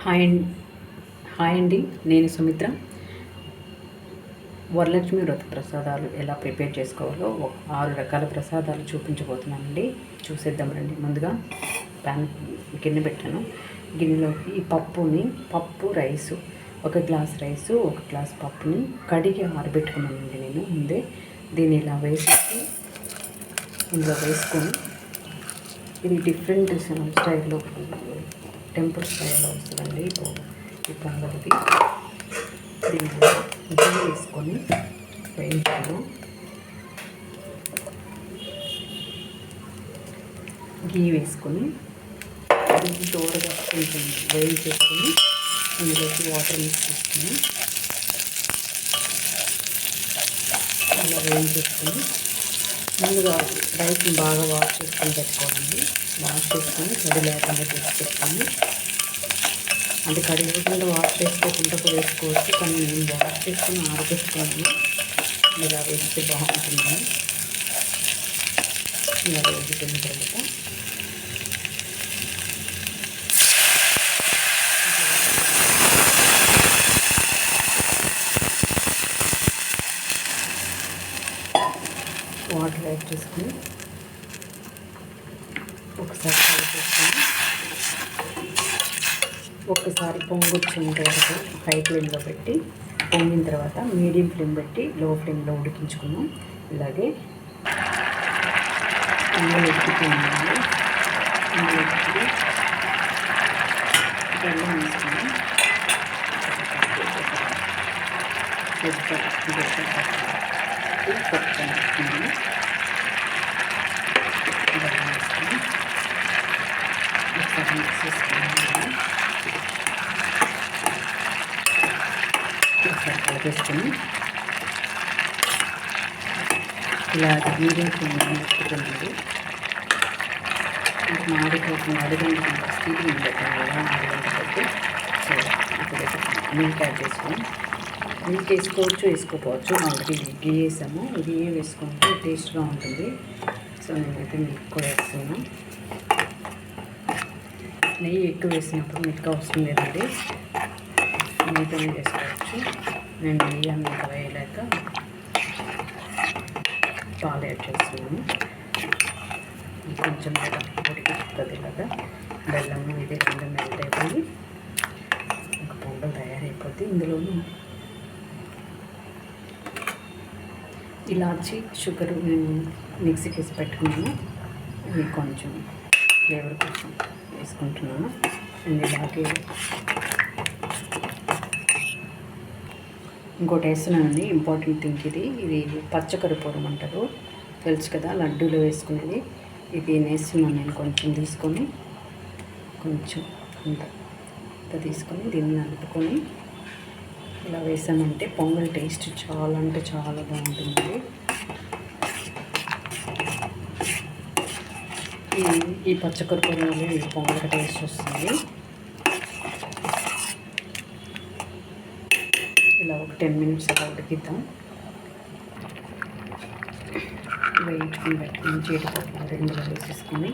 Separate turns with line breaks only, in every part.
Hi hi అండి, నేను సుమిత్ర. వరలక్ష్మి వ్రత ప్రసాదాలు ఎలా ప్రిపేర్ చేసుకోవాలో 6 రకాల ప్రసాదాలు చూపించబోతున్నానండి. చూసేద్దాం రండి. ముందుగా ప్యాన్ గిన్నె పెట్టాను. గిన్నెలోకి ఈ పప్పు రైసు, 1 గ్లాస్ రైసు, 1 గ్లాస్ పప్పుని కడిగి ఆరబెట్టుకున్నానండి నేను ముందే. దీన్ని ఇలా ఇందులో వేసుకొని, ఇది డిఫరెంట్ స్టైల్లో, టెంపుల్ స్టైల్లో వస్తుందండి ఈ పొంగల్కి. దీంట్లో గీ వేసుకొని వేయించాను. గీ వేసుకొని దీన్ని దూరగా కొంచెం వేయించేసుకొని అందులోకి వాటర్ మిక్స్ చేసుకొని అలా వేయించేసుకొని ముందుగా రైస్ని బాగా వాష్ చేసుకొని పెట్టుకోవాలండి. వాష్ చేసుకొని తడి లేకుండా చేసి పెట్టుకొని, అది కడిగకుండా వాష్ చేసుకోకుండా కూడా వేసుకోవచ్చు, కానీ నేను వాష్ చేసుకొని ఆరబెట్టుకున్నాను. ఇలా వేస్తే బాగుంటుంది. ఇలా వేసుకున్న తర్వాత వాటర్ యాడ్ చేసుకొని ఒకసారి కలిపేసుకొని, ఒక్కసారి పొంగొచ్చేంత వరకు హై ఫ్లేమ్లో పెట్టి, పొంగిన తర్వాత మీడియం ఫ్లేమ్ పెట్టి లో ఫ్లేమ్లో ఉడికించుకున్నాం. ఇలాగే అందులో ఉడికిపోయిందండి. అందులో బెల్లం వేసుకున్నాం. వేసుకున్నాము. బెల్లం వేసుకుని ఒకసారి మిక్స్ చేసుకున్నాము. ఒకసారి కలిపేసుకొని ఇలా మీడియం ఫ్లేమ్లో పెట్టుకున్నాడు. మాడిపోతుంది, అడుగంట స్టీల్ పెట్టాను కదా, అడుగంట పెట్టి. సో ఇప్పుడు మిల్క్ యాడ్ చేసుకొని, మిల్క్ వేసుకోకపోవచ్చు. ఆల్రెడీ గీ వేసాము. గీ వేసుకుంటే టేస్ట్గా ఉంటుంది. సో నేనైతే మిల్క్ కూడా వేస్తున్నాను. నెయ్యి ఎక్కువ వేసినప్పుడు మిల్క్ అవసరం లేదండి, నెయ్యితోనే చేసుకోవచ్చు. నేను నెయ్యి అంత వేయలేక పాలు యాడ్ చేస్తున్నాను. కొంచెం ఉడికిస్తుంది. ఇలాగా బెల్లము ఇది రెండు మెల్ట్ అయిపోయి ఒక పొంగల్ తయారైపోద్ది. ఇందులోనూ ఇలాచి, షుగర్ నేను మిక్సీకి వేసి పెట్టుకున్నాను. ఇది కొంచెం ఫ్లేవర్ కోసం వేసుకుంటున్నాను. ఇలాగే ఇంకోటి వేస్తున్నానండి, ఇంపార్టెంట్ థింగ్ ఇది పచ్చకర్పూరం అంటారు, తెలుసు కదా, లడ్డూలో వేసుకునేది. ఇది వేస్తున్నాను నేను. కొంచెం తీసుకొని, కొంచెం ఇంత తీసుకొని దీన్ని నలుపుకొని ఇలా వేసామంటే పొంగల్ టేస్ట్ చాలా అంటే చాలా బాగుంటుంది. ఈ పచ్చకర్పూరం వల్ల ఈ పొంగల్ టేస్ట్ వస్తుంది. ఇలా ఒక 10 మినిట్స్ అలా ఉడికిద్దాం. వేయించుకుని పెట్టుకుని జీడిపప్పు రెండుగా వేసేసుకొని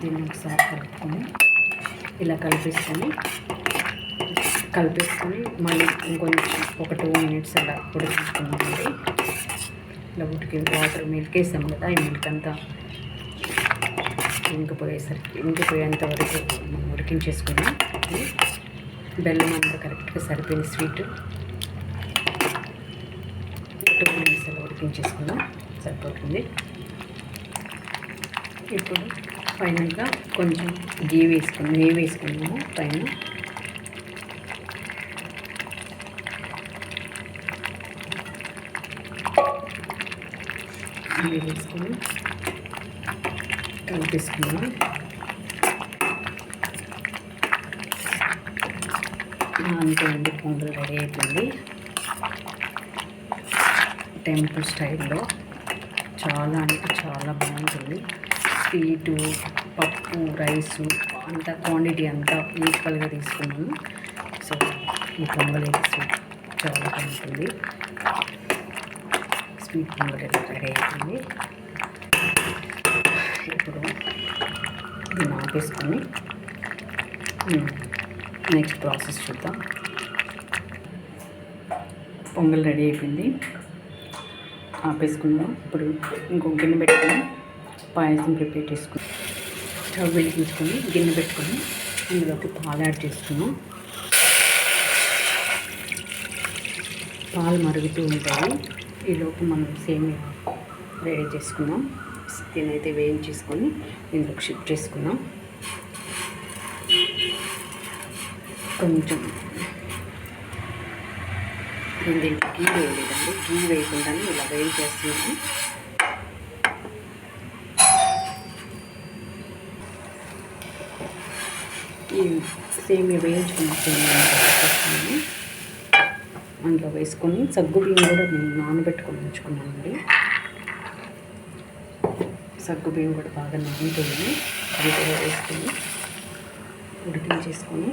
దీన్ని ఒకసారి కలుపుకొని ఇలా కలిపేసుకొని మళ్ళీ ఇంకొంచెం ఒక 2 మినిట్స్ అలా ఉడికించుకున్నామండి. ఇలా వాటర్ మిల్క్ వేసాం కదా, ఈ మిల్క్ అంతా ఇంకిపోయేంత వరకు మనం ఉడికించేసుకున్నాం. బెల్లం అంతా కరెక్ట్గా సరిపోయింది. స్వీట్ 2 మినిట్స్ అలా ఉడికించేసుకున్నాం, సరిపోతుంది. ఇప్పుడు ఫైనల్గా కొంచెం నెయ్యి వేసుకున్నాము పైన. నెయ్యి వేసుకొని కలిపేసుకున్నాము. అంతే అండి, పొంగల్ రెడీ అయిపోయింది. టెంపుల్ స్టైల్లో చాలా అంటే చాలా బాగుంటుంది. స్వీటు, పప్పు, రైసు అంతా క్వాంటిటీ అంతా ఈక్వల్గా తీసుకున్నాను. సో ఈ పొంగల్ స్వీట్ చాలా బాగుంటుంది. స్వీట్ పొంగల్ రెడీ అయిపోయింది. ఇప్పుడు దీన్ని ఆపేసుకొని నెక్స్ట్ ప్రాసెస్ చూద్దాం. పొంగల్ రెడీ అయిపోయింది, ఆపేసుకుందాం. ఇప్పుడు ఇంకో గిన్నె పెట్టుకొని పాయసం ప్రిపేర్ చేసుకుని స్టవ్ వెలిగించుకొని గిన్నె పెట్టుకొని అందులోకి పాలు యాడ్ చేసుకున్నాం. పాలు మరుగుతూ ఉంటాయి. ఈలోపు మనం సేమియా రెడీ చేసుకున్నాం. దీనైతే వేయించేసుకొని ఇందులోకి షిఫ్ట్ చేసుకున్నాం. కొంచెం నేను దీంట్లో గీ వేయలేదండి, గీ వేయకుండానే ఇలా వేయించేస్తున్నాను. ఈ సేమియా వేయించుకున్న సేమియా వేసుకున్నాను, అందులో వేసుకొని సగ్గుబియ్యం కూడా నేను నానబెట్టుకొని ఉంచుకున్నానండి. సగ్గుబియ్యం కూడా బాగా నానిపోయింది, అది కూడా వేసుకొని ఉడికించేసుకొని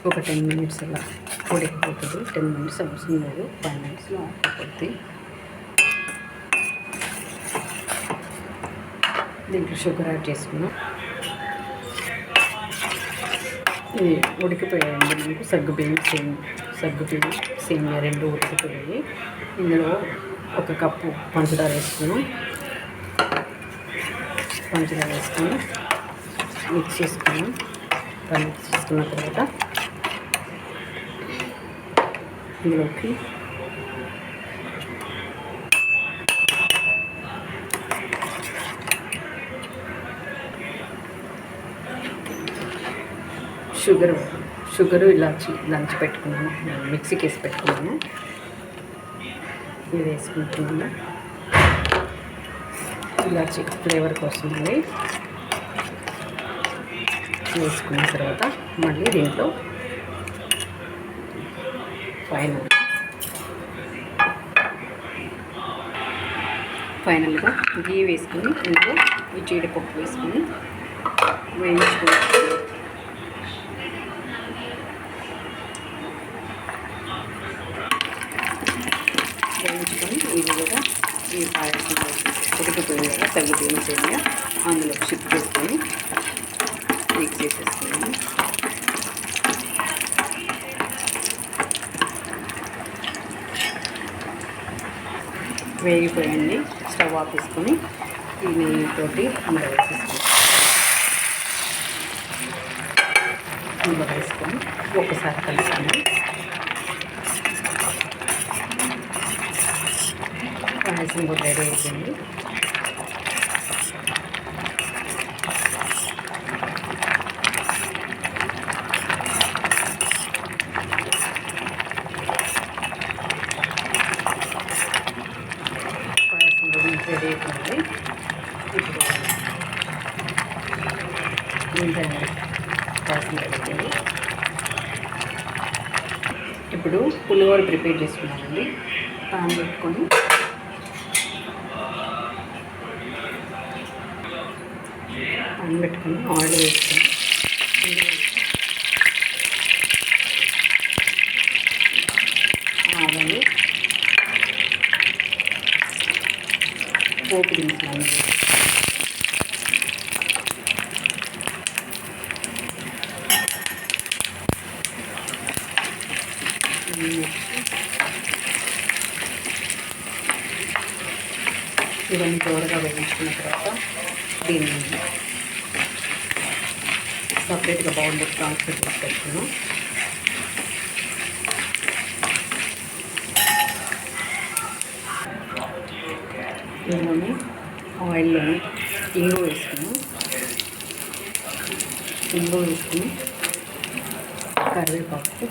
ఒక 10 minutes అలా ఉడికిపోతుంది. 10 minutes అవసరం లేదు, 5 minutesలో ఉడికిపోతుంది. దీంట్లో షుగర్ యాడ్ చేసుకున్నాం. ఇది ఉడికిపోయాయండి మనకు సగ్గుబియ్యం సేమియా రెండు ఉడికిపోయాయి. ఇందులో 1 కప్పు పంచదార వేసుకున్నాం. పంచదార వేసుకొని మిక్స్ చేసుకున్నాం. మిక్స్ చేసుకున్న తర్వాత ఇందులోకి షుగరు ఇలాచి దంచి పెట్టుకున్నాను, మిక్సీకి వేసి పెట్టుకున్నాను. ఇది వేసుకుంటున్నాను, ఇలాచి ఫ్లేవర్ కోసం అండి. వేసుకున్న తర్వాత మళ్ళీ దీంట్లో ఫైనల్గా గీ వేసుకొని ఇంట్లో ఈ జీడిపప్పు వేసుకొని వేయించుకుంటాం. ఇది కూడా ఈ పాయసం ఉడికిపోయింది కదా సగ్గుబియ్యం సేమియా అందులో షిఫ్ట్ చేసుకొని మిక్స్ చేసేసుకున్నాము. వేగిపోయింది, స్టవ్ ఆపేసుకొని ఈ నెయ్యితోటి అందులో వేసేసుకుంటాం. అందులో వేసుకొని ఒకసారి కలుసుకొని పాయసం కూడా రెడీ అయిపోయింది. పాయసం కూడా రెడీ అయిపోయింది. పాయసం రెడీ అయిపోయింది. ఇప్పుడు పులిహోర ప్రిపేర్ చేసుకున్నానండి. పాన్ పెట్టుకొని ఆయిల్ వేసుకొని ఆవాలు, పోపు దినుసులు ఇవన్నీ త్వరగా వేయించుకున్న తర్వాత దీన్ని సపరేట్గా బౌల్లో ట్రాన్స్ఫర్ చేసి పెట్టుకున్నాం. ఇందులోనే ఆయిల్లోని ఇంగు వేసుకుని కరివేపాకు,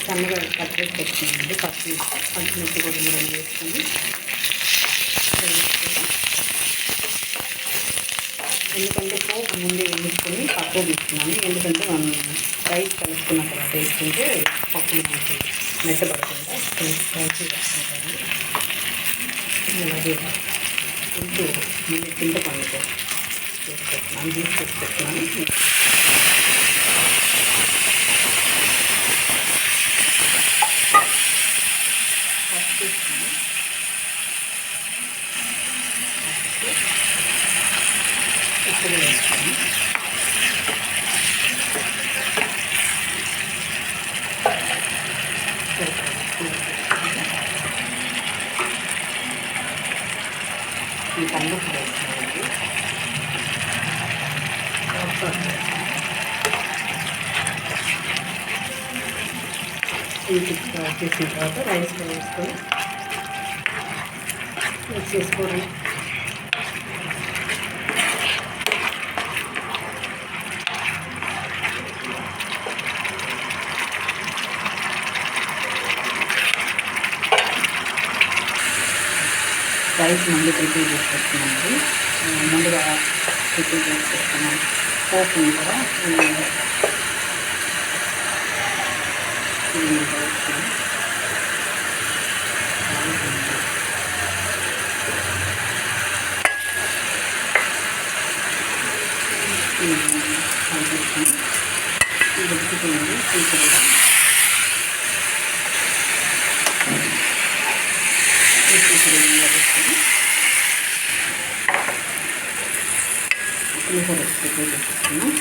సన్నగా కట్ చేసి పెట్టుకున్నామండి. పచ్చిమిర్చి కూడా వేసుకొని ఎందుకంటే పోపు ముందే వేసుకొని పప్పు తీసుకున్నాను. ఎందుకంటే మనం రైస్ కలుపుకున్న తర్వాత వేసుకుంటే పప్పు మనకి మెత్తపడకుండా స్పైసీ వేసుకుంటాను. అలాగే ముందు చింతపండుతో చేసి పెట్టుకున్నాను, జ్యూస్ చేసి పెట్టుకున్నాను. పసుపు వేసుకున్నాను, ఉప్పు వేసుకున్నాను. ఈ కందుకు వేసుకోవాలి. ఈ చేసిన తర్వాత రైస్లో వేసుకొని మిక్స్ చేసుకోవడం. రైస్ ముందు ప్రిపేర్ చేసి పెట్టుకున్నామండి. ముందుగా ప్రిపేర్ చేసి పెట్టుకున్నాం. పోపు ఉంది కదా, ఉడికిపోయింది. ఇంకా కూడా పులిహోర ప్రిపేర్ చేసుకున్నాం.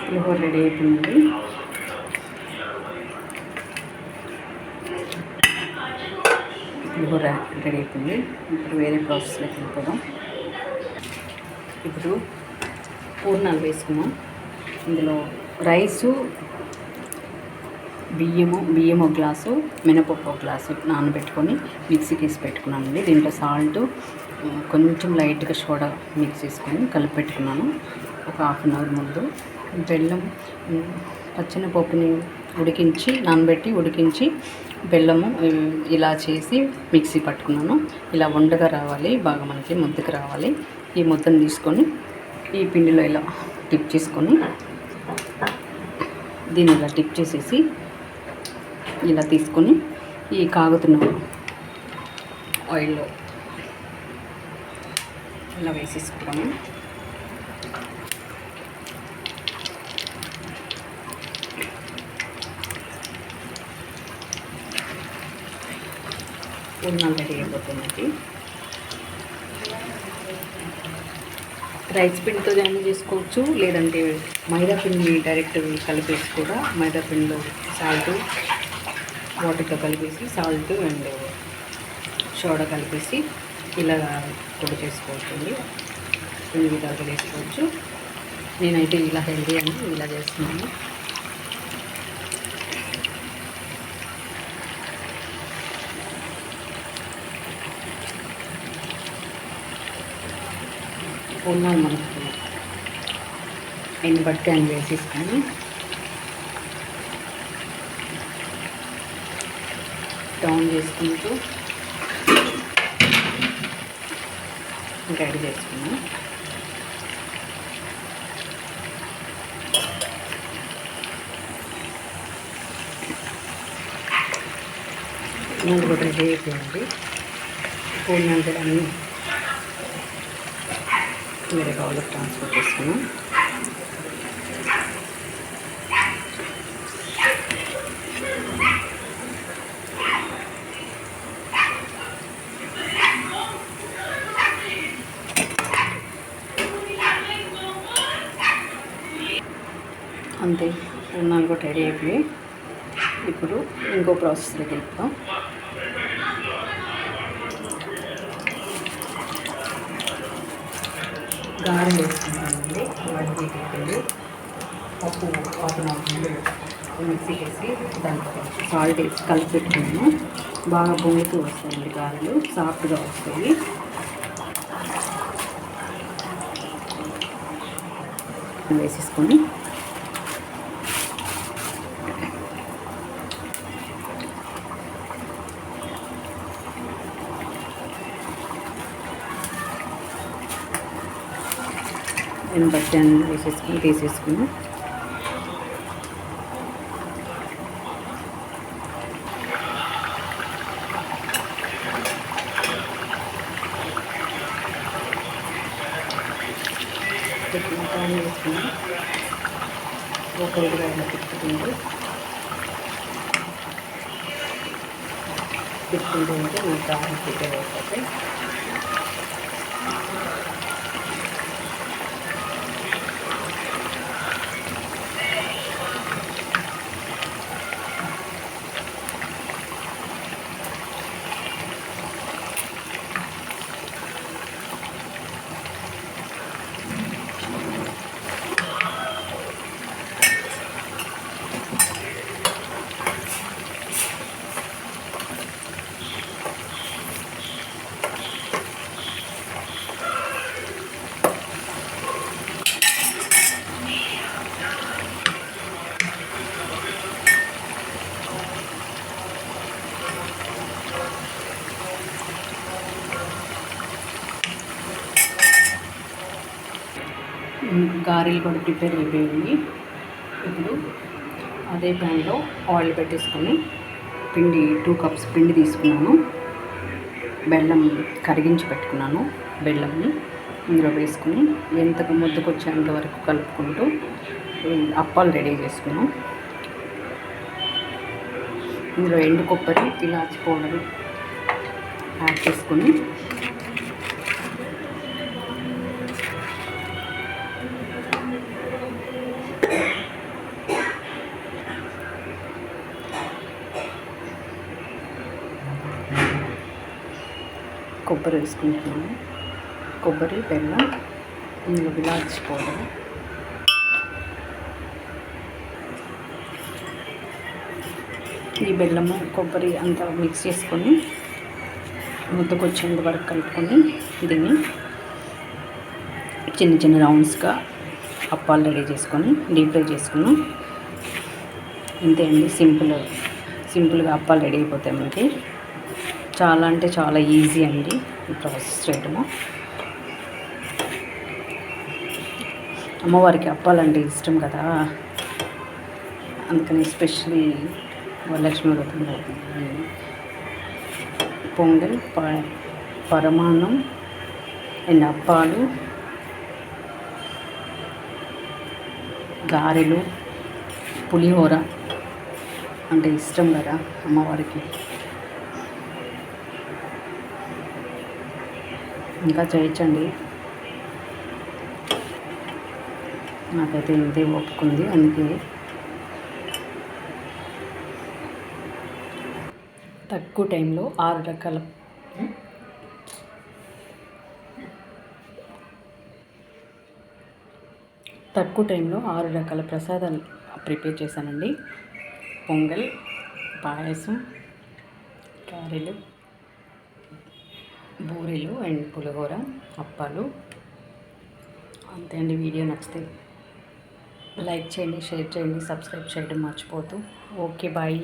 పులిహోర రెడీ అయిపోయింది. పులిహోర రెడీ అయిపోయింది. ఇప్పుడు వేరే ప్రాసెస్లోకి వెళ్ళిపోదాం. ఇప్పుడు పూర్ణాలు వేసుకున్నాం. ఇందులో రైసు, బియ్యం ఒక గ్లాసు, మినపప్పు ఒక గ్లాసు నానబెట్టుకొని మిక్సీకి వేసి పెట్టుకున్నానండి. దీంట్లో సాల్ట్, కొంచెం లైట్గా సోడా మిక్స్ చేసుకొని కలిపి పెట్టుకున్నాను ఒక హాఫ్ అన్ అవర్ ముందు. బెల్లం, పచ్చెనపప్పుని నానబెట్టి ఉడికించి బెల్లము ఇలా చేసి మిక్సీ పట్టుకున్నాను. ఇలా ఉండగా రావాలి, బాగా మనకి ముద్దకు రావాలి. ఈ ముద్దను తీసుకొని ఈ పిండిలో ఇలా టిప్ చేసుకొని దీన్ని ఇలా టిప్ చేసేసి ఇలా తీసుకొని ఈ కాగుతున్న ఆయిల్లో ఇలా వేసేసుకున్నాము. పూర్ణాలు రెడీ అయిపోతున్నది. రైస్ పిండితో జాయిన్ చేసుకోవచ్చు, లేదంటే మైదా పిండి డైరెక్ట్ కలిపేసి కూడా మైదా పిండిలో సాల్ట్ వాటర్తో కలిపేసి సాల్ట్ అండ్ సోడా కలిపేసి ఇలా కూడా చేసుకోవచ్చు. ఈ విధాలుగా చేసుకోవచ్చు. నేనైతే ఇలా హెల్దీ అని ఇలా చేస్తున్నాను. పూర్ణాలు మనకు ఎన్ని బట్టి అని వేసేసుకొని టౌన్ చేసుకుంటూ రెడీ చేసుకున్నాం. పూర్ణాలు కూడా రెడీ అయిపోయింది. పూర్ణాలు కూడా అన్నీ వేరే బౌల్లోకి ట్రాన్స్ఫర్ చేసుకున్నాం. అంతే, పూర్ణాలు కూడా రెడీ అయిపోయి ఇప్పుడు ఇంకో ప్రాసెస్లోకి వెళ్తాం. గారెలు వేసుకుంటామండి. ఇవన్నీ అయిపోయింది. పప్పు వాటర్ మిక్సీకి వేసి దాంట్లో సాల్ట్ వేసి కలిపి పెట్టుకున్నాము. బాగా పొంగుతూ వస్తాయండి గారెలు, సాఫ్ట్గా వస్తాయి. వేసేసుకొని నేను బట్టి అన్నీ వేసేసుకుని తీసేసుకుని పాన్ వేసుకుని ఒకటిగా ఇలా తిప్పుకుంటూ ఉంటే నాకు కారం ప్రిపేర్ అయిపోతాయి. గారెలు కూడా ప్రిపేర్ అయిపోయింది. ఇప్పుడు అదే ప్యాన్లో ఆయిల్ పెట్టేసుకొని పిండి 2 కప్స్ పిండి తీసుకున్నాను. బెల్లం కరిగించి పెట్టుకున్నాను. బెల్లంని ఇందులో వేసుకుని ఎంతకు ముద్దకొచ్చేంత వరకు కలుపుకుంటూ అప్పాలు రెడీ చేసుకున్నాం. ఇందులో ఎండు కొబ్బరి, ఇలాచి పౌడర్ యాడ్ చేసుకొని కొబ్బరి వేసుకుంటున్నాను. కొబ్బరి, బెల్లం, ఇందులో ఇలాచి పౌడర్, ఈ బెల్లము కొబ్బరి అంతా మిక్స్ చేసుకొని ముద్దకొచ్చేంత వరకు కలుపుకొని దీన్ని చిన్న చిన్న రౌండ్స్గా అప్పాలు రెడీ చేసుకొని డీప్ ఫ్రై చేసుకున్నాం. ఇంతే అండి, సింపుల్గా అప్పాలు రెడీ అయిపోతాయి మనకి. చాలా అంటే చాలా ఈజీ అండి ఈ ప్రాసెస్ చేయడము. అమ్మవారికి అప్పాలంటే ఇష్టం కదా, అందుకని ఎస్పెషలీ వరలక్ష్మి వ్రతంలో పొంగల్, పరమాన్నం అండ్ అప్పాలు, గారెలు, పులిహోర అంటే ఇష్టం కదా అమ్మవారికి. ఇంకా చేయొచ్చండి, నాకైతే ఇదే ఒప్పుకుంది. అందుకే తక్కువ టైంలో 6 రకాల ప్రసాదాలు ప్రిపేర్ చేశానండి. పొంగల్, పాయసం, గారెలు, బూరెలు అండ్ పులిహోర, అప్పాలు. అంతే అండి. వీడియో నచ్చితే లైక్ చేయండి, షేర్ చేయండి, సబ్స్క్రైబ్ చేయడం మర్చిపోతూ. Okay, bye.